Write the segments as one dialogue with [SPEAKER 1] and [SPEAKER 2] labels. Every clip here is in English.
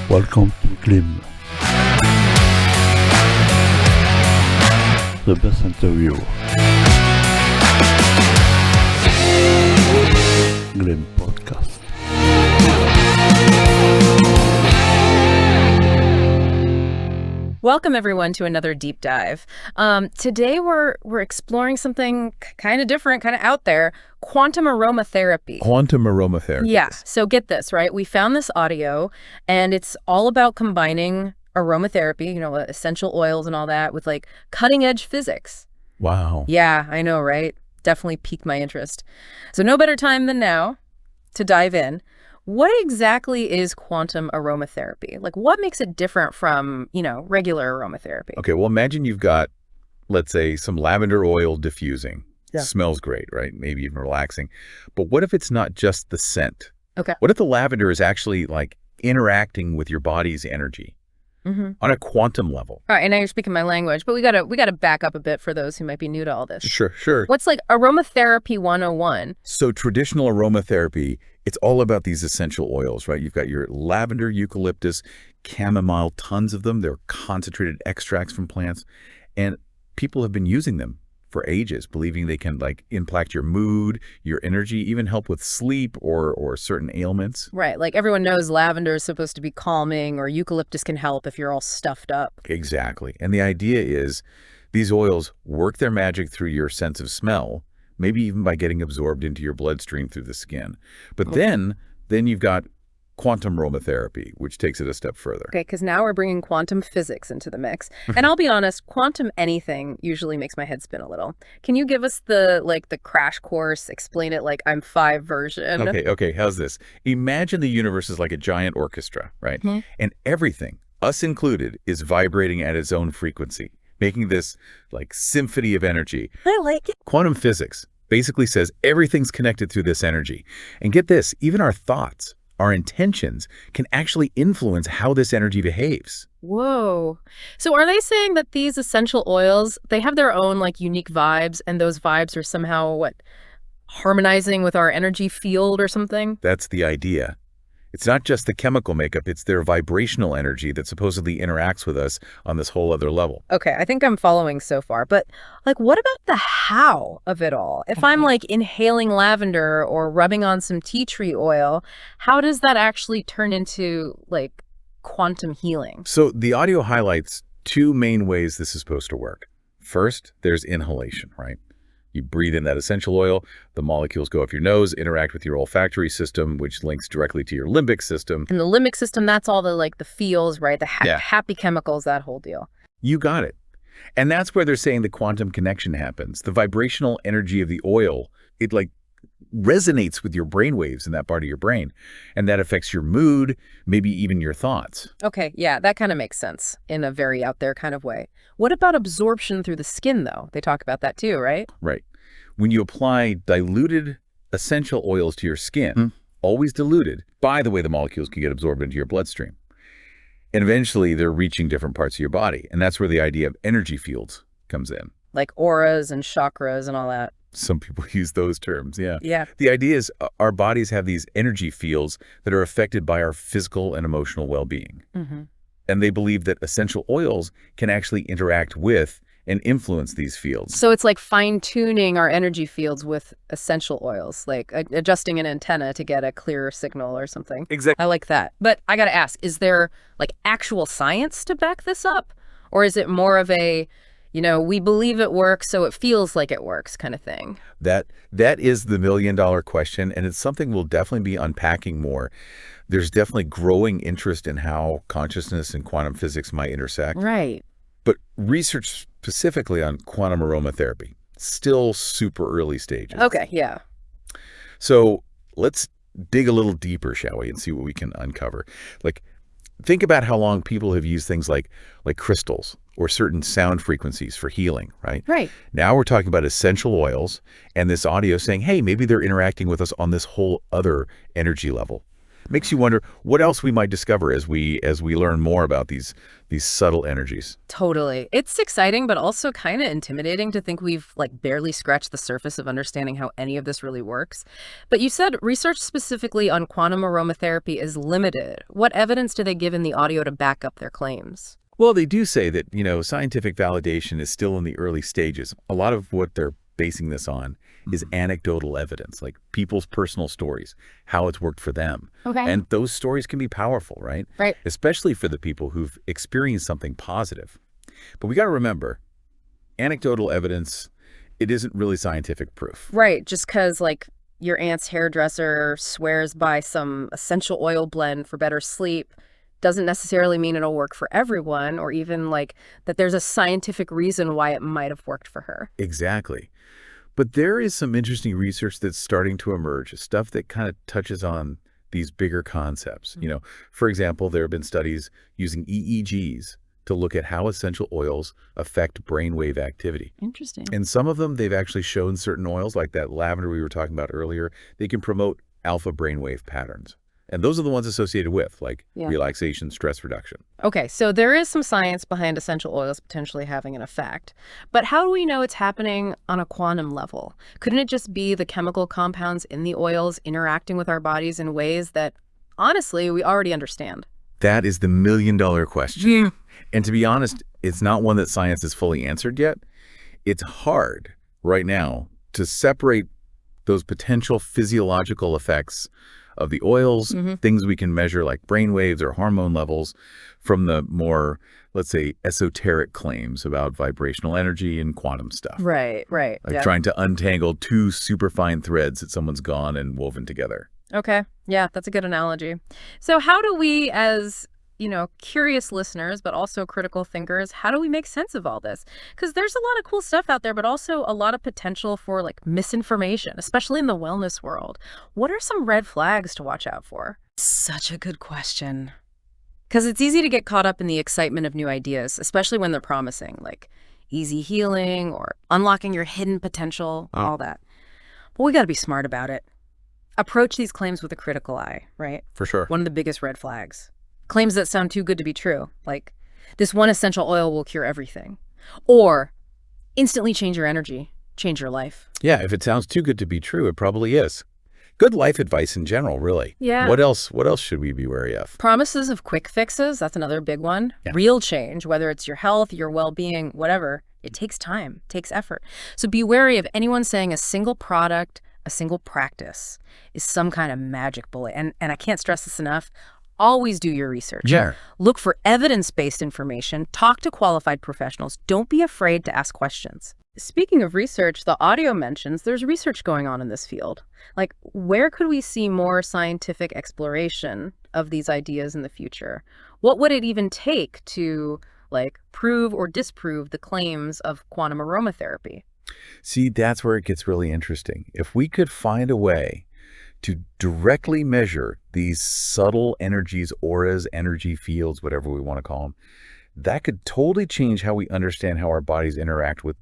[SPEAKER 1] Welcome to GLEAM, the best interview. GLEAM podcast.
[SPEAKER 2] Welcome everyone to another deep dive. Today we're exploring something kind of different, kind of out there, quantum aromatherapy.
[SPEAKER 3] Quantum aromatherapy.
[SPEAKER 2] Yeah, so get this, right? We found this audio and it's all about combining aromatherapy, essential oils and all that with like cutting edge physics.
[SPEAKER 3] Wow.
[SPEAKER 2] Yeah, I know, right? Definitely piqued my interest. So no better time than now to dive in. What exactly is quantum aromatherapy? Like, what makes it different from, regular aromatherapy?
[SPEAKER 3] Okay, well, imagine you've got, let's say, some lavender oil diffusing.
[SPEAKER 2] Yeah.
[SPEAKER 3] Smells great, right? Maybe even relaxing. But what if it's not just the scent?
[SPEAKER 2] Okay.
[SPEAKER 3] What if the lavender is actually like interacting with your body's energy on a quantum level?
[SPEAKER 2] All right, and now you're speaking my language, but we gotta back up a bit for those who might be new to all this.
[SPEAKER 3] Sure.
[SPEAKER 2] What's like aromatherapy 101?
[SPEAKER 3] So traditional aromatherapy, it's all about these essential oils, right? You've got your lavender, eucalyptus, chamomile, tons of them. They're concentrated extracts from plants. And people have been using them for ages, believing they can like impact your mood, your energy, even help with sleep or certain ailments.
[SPEAKER 2] Right, like everyone knows lavender is supposed to be calming, or eucalyptus can help if you're all stuffed up.
[SPEAKER 3] Exactly. And the idea is these oils work their magic through your sense of smell, maybe even by getting absorbed into your bloodstream through the skin. But then you've got quantum aromatherapy, which takes it a step further.
[SPEAKER 2] Okay, because now we're bringing quantum physics into the mix. And I'll be honest, quantum anything usually makes my head spin a little. Can you give us the crash course, explain it like I'm 5 version?
[SPEAKER 3] Okay, how's this? Imagine the universe is like a giant orchestra, right? And everything, us included, is vibrating at its own frequency, making this like symphony of energy.
[SPEAKER 2] I like it.
[SPEAKER 3] Quantum physics basically says everything's connected through this energy. And get this, even our thoughts, our intentions can actually influence how this energy behaves.
[SPEAKER 2] Whoa. So are they saying that these essential oils, they have their own like unique vibes, and those vibes are somehow harmonizing with our energy field or something?
[SPEAKER 3] That's the idea. It's not just the chemical makeup, it's their vibrational energy that supposedly interacts with us on this whole other level.
[SPEAKER 2] Okay, I think I'm following so far, but what about the how of it all? If I'm inhaling lavender or rubbing on some tea tree oil, how does that actually turn into quantum healing?
[SPEAKER 3] So the audio highlights 2 main ways this is supposed to work. First, there's inhalation, right? You breathe in that essential oil, the molecules go up your nose, interact with your olfactory system, which links directly to your limbic system.
[SPEAKER 2] And the limbic system, that's all the the feels, right? The happy chemicals, that whole deal.
[SPEAKER 3] You got it. And that's where they're saying the quantum connection happens. The vibrational energy of the oil, it resonates with your brain waves in that part of your brain. And that affects your mood, maybe even your thoughts.
[SPEAKER 2] Okay, yeah, that kind of makes sense in a very out there kind of way. What about absorption through the skin, though? They talk about that too, right?
[SPEAKER 3] Right. When you apply diluted essential oils to your skin, always diluted, by the way, the molecules can get absorbed into your bloodstream. And eventually they're reaching different parts of your body. And that's where the idea of energy fields comes in.
[SPEAKER 2] Like auras and chakras and all that.
[SPEAKER 3] Some people use those terms, yeah.
[SPEAKER 2] Yeah.
[SPEAKER 3] The idea is our bodies have these energy fields that are affected by our physical and emotional well-being. And they believe that essential oils can actually interact with and influence these fields.
[SPEAKER 2] So it's like fine-tuning our energy fields with essential oils, like adjusting an antenna to get a clearer signal or something.
[SPEAKER 3] Exactly.
[SPEAKER 2] I like that. But I gotta ask, is there actual science to back this up? Or is it more of a, we believe it works, so it feels like it works kind of thing?
[SPEAKER 3] That is the million-dollar question, and it's something we'll definitely be unpacking more. There's definitely growing interest in how consciousness and quantum physics might intersect.
[SPEAKER 2] Right.
[SPEAKER 3] But research specifically on quantum aromatherapy, still super early stages.
[SPEAKER 2] Okay, yeah.
[SPEAKER 3] So let's dig a little deeper, shall we, and see what we can uncover. Think about how long people have used things like crystals or certain sound frequencies for healing, right?
[SPEAKER 2] Right.
[SPEAKER 3] Now we're talking about essential oils and this audio saying, hey, maybe they're interacting with us on this whole other energy level. Makes you wonder what else we might discover as we learn more about these subtle energies.
[SPEAKER 2] Totally. It's exciting, but also kind of intimidating to think we've like barely scratched the surface of understanding how any of this really works. But you said research specifically on quantum aromatherapy is limited. What evidence do they give in the audio to back up their claims?
[SPEAKER 3] Well, they do say that, scientific validation is still in the early stages. A lot of what they're basing this on is anecdotal evidence, like people's personal stories, how it's worked for them.
[SPEAKER 2] Okay.
[SPEAKER 3] And those stories can be powerful, right?
[SPEAKER 2] Right.
[SPEAKER 3] Especially for the people who've experienced something positive. But we got to remember, anecdotal evidence, it isn't really scientific proof.
[SPEAKER 2] Right. Just because like your aunt's hairdresser swears by some essential oil blend for better sleep doesn't necessarily mean it'll work for everyone, or even like that there's a scientific reason why it might have worked for her.
[SPEAKER 3] Exactly. But there is some interesting research that's starting to emerge, stuff that kind of touches on these bigger concepts. For example, there have been studies using EEGs to look at how essential oils affect brainwave activity.
[SPEAKER 2] Interesting.
[SPEAKER 3] And some of them, they've actually shown certain oils, like that lavender we were talking about earlier, they can promote alpha brainwave patterns. And those are the ones associated with, like, relaxation, stress reduction.
[SPEAKER 2] Okay, so there is some science behind essential oils potentially having an effect. But how do we know it's happening on a quantum level? Couldn't it just be the chemical compounds in the oils interacting with our bodies in ways that, honestly, we already understand?
[SPEAKER 3] That is the million-dollar question. And to be honest, it's not one that science has fully answered yet. It's hard right now to separate those potential physiological effects of the oils, things we can measure like brain waves or hormone levels, from the more, let's say, esoteric claims about vibrational energy and quantum stuff.
[SPEAKER 2] Right.
[SPEAKER 3] Like trying to untangle two superfine threads that someone's gone and woven together.
[SPEAKER 2] Okay. Yeah, that's a good analogy. So how do we, as curious listeners, but also critical thinkers, how do we make sense of all this? Because there's a lot of cool stuff out there, but also a lot of potential for like misinformation, especially in the wellness world. What are some red flags to watch out for? Such a good question. Because it's easy to get caught up in the excitement of new ideas, especially when they're promising, like easy healing or unlocking your hidden potential, all that. But we got to be smart about it. Approach these claims with a critical eye, right?
[SPEAKER 3] For sure.
[SPEAKER 2] One of the biggest red flags. Claims that sound too good to be true, like this one essential oil will cure everything, or instantly change your energy, change your life.
[SPEAKER 3] Yeah, if it sounds too good to be true, it probably is. Good life advice in general, really.
[SPEAKER 2] Yeah.
[SPEAKER 3] What else should we be wary of?
[SPEAKER 2] Promises of quick fixes, that's another big one.
[SPEAKER 3] Yeah.
[SPEAKER 2] Real change, whether it's your health, your well-being, whatever, it takes time, takes effort. So be wary of anyone saying a single product, a single practice is some kind of magic bullet. And I can't stress this enough. Always do your research.
[SPEAKER 3] Yeah.
[SPEAKER 2] Look for evidence-based information. Talk to qualified professionals. Don't be afraid to ask questions. Speaking of research, the audio mentions there's research going on in this field. Like, where could we see more scientific exploration of these ideas in the future? What would it even take to, like, prove or disprove the claims of quantum aromatherapy?
[SPEAKER 3] See, that's where it gets really interesting. If we could find a way to directly measure these subtle energies, auras, energy fields, whatever we want to call them, that could totally change how we understand how our bodies interact with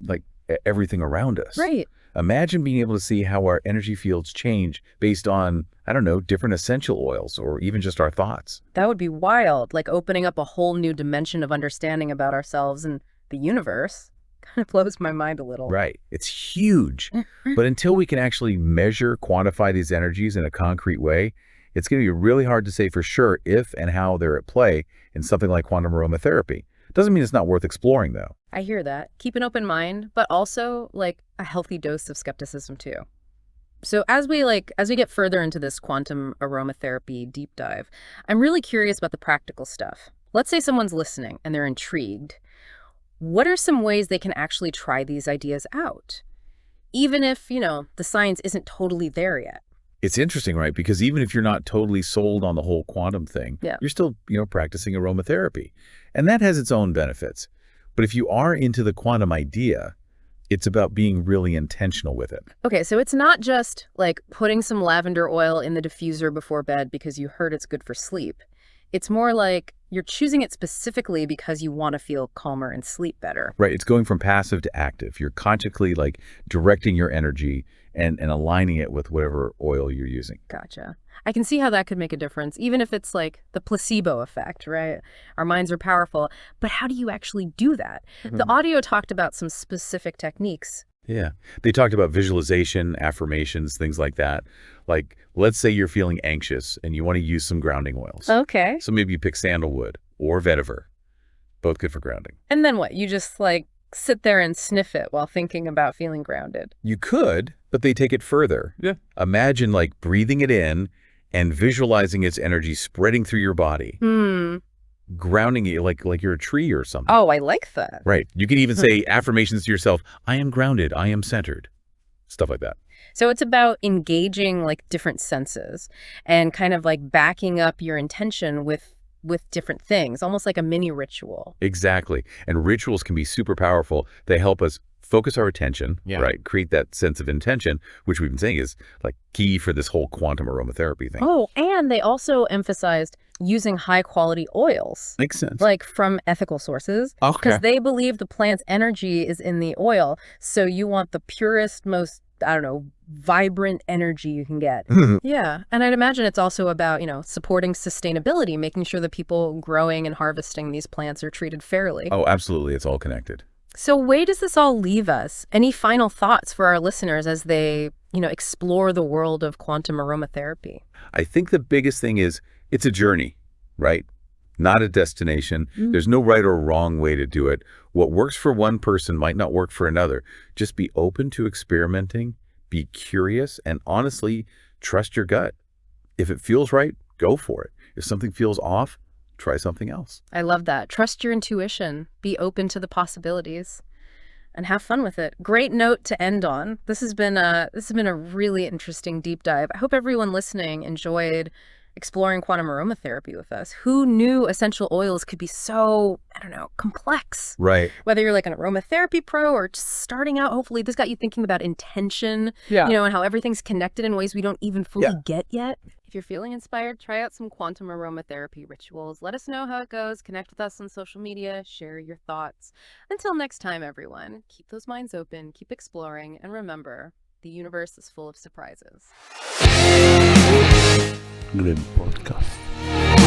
[SPEAKER 3] like everything around us.
[SPEAKER 2] Right.
[SPEAKER 3] Imagine being able to see how our energy fields change based on, I don't know, different essential oils or even just our thoughts.
[SPEAKER 2] That would be wild, like opening up a whole new dimension of understanding about ourselves and the universe. Kind of blows my mind a little.
[SPEAKER 3] Right. It's huge. But until we can actually measure, quantify these energies in a concrete way, it's going to be really hard to say for sure if and how they're at play in something like quantum aromatherapy. Doesn't mean it's not worth exploring, though.
[SPEAKER 2] I hear that. Keep an open mind, but also like a healthy dose of skepticism too. So as we get further into this quantum aromatherapy deep dive, I'm really curious about the practical stuff. Let's say someone's listening and they're intrigued. What are some ways they can actually try these ideas out? Even if, the science isn't totally there yet.
[SPEAKER 3] It's interesting, right? Because even if you're not totally sold on the whole quantum thing, you're still, practicing aromatherapy. And that has its own benefits. But if you are into the quantum idea, it's about being really intentional with it.
[SPEAKER 2] Okay, so it's not just like putting some lavender oil in the diffuser before bed because you heard it's good for sleep. It's more like you're choosing it specifically because you want to feel calmer and sleep better.
[SPEAKER 3] Right. It's going from passive to active. You're consciously like directing your energy and aligning it with whatever oil you're using.
[SPEAKER 2] Gotcha. I can see how that could make a difference, even if it's like the placebo effect, right? Our minds are powerful, but how do you actually do that? The audio talked about some specific techniques.
[SPEAKER 3] Yeah. They talked about visualization, affirmations, things like that. Like, let's say you're feeling anxious and you want to use some grounding oils.
[SPEAKER 2] Okay.
[SPEAKER 3] So maybe you pick sandalwood or vetiver. Both good for grounding.
[SPEAKER 2] And then what? You just like sit there and sniff it while thinking about feeling grounded.
[SPEAKER 3] You could, but they take it further.
[SPEAKER 1] Yeah.
[SPEAKER 3] Imagine like breathing it in and visualizing its energy spreading through your body. Grounding it like you're a tree or something.
[SPEAKER 2] Oh, I like that.
[SPEAKER 3] Right. You can even say affirmations to yourself. I am grounded. I am centered. Stuff like that.
[SPEAKER 2] So it's about engaging like different senses and kind of like backing up your intention with different things, almost like a mini ritual.
[SPEAKER 3] Exactly. And rituals can be super powerful. They help us focus our attention, right? Create that sense of intention, which we've been saying is like key for this whole quantum aromatherapy thing.
[SPEAKER 2] Oh, and they also emphasized using high quality oils.
[SPEAKER 3] Makes sense.
[SPEAKER 2] Like from ethical sources.
[SPEAKER 3] Okay.
[SPEAKER 2] Because they believe the plant's energy is in the oil. So you want the purest, most, I don't know, vibrant energy you can get. Yeah. And I'd imagine it's also about, supporting sustainability, making sure that people growing and harvesting these plants are treated fairly.
[SPEAKER 3] Oh, absolutely. It's all connected.
[SPEAKER 2] So where does this all leave us? Any final thoughts for our listeners as they, explore the world of quantum aromatherapy?
[SPEAKER 3] I think the biggest thing is it's a journey, right? Not a destination. There's no right or wrong way to do it. What works for one person might not work for another. Just be open to experimenting, be curious, and honestly, trust your gut. If it feels right, go for it. If something feels off, try something else.
[SPEAKER 2] I love that. Trust your intuition. Be open to the possibilities. And have fun with it. Great note to end on. This has been a really interesting deep dive. I hope everyone listening enjoyed exploring quantum aromatherapy with us. Who knew essential oils could be so, complex?
[SPEAKER 3] Right.
[SPEAKER 2] Whether you're like an aromatherapy pro or just starting out, hopefully this got you thinking about intention, and how everything's connected in ways we don't even fully get yet. If you're feeling inspired, try out some quantum aromatherapy rituals. Let us know how it goes. Connect with us on social media. Share your thoughts. Until next time, everyone, keep those minds open, keep exploring, and remember, the universe is full of surprises.
[SPEAKER 1] GLEAM Podcast.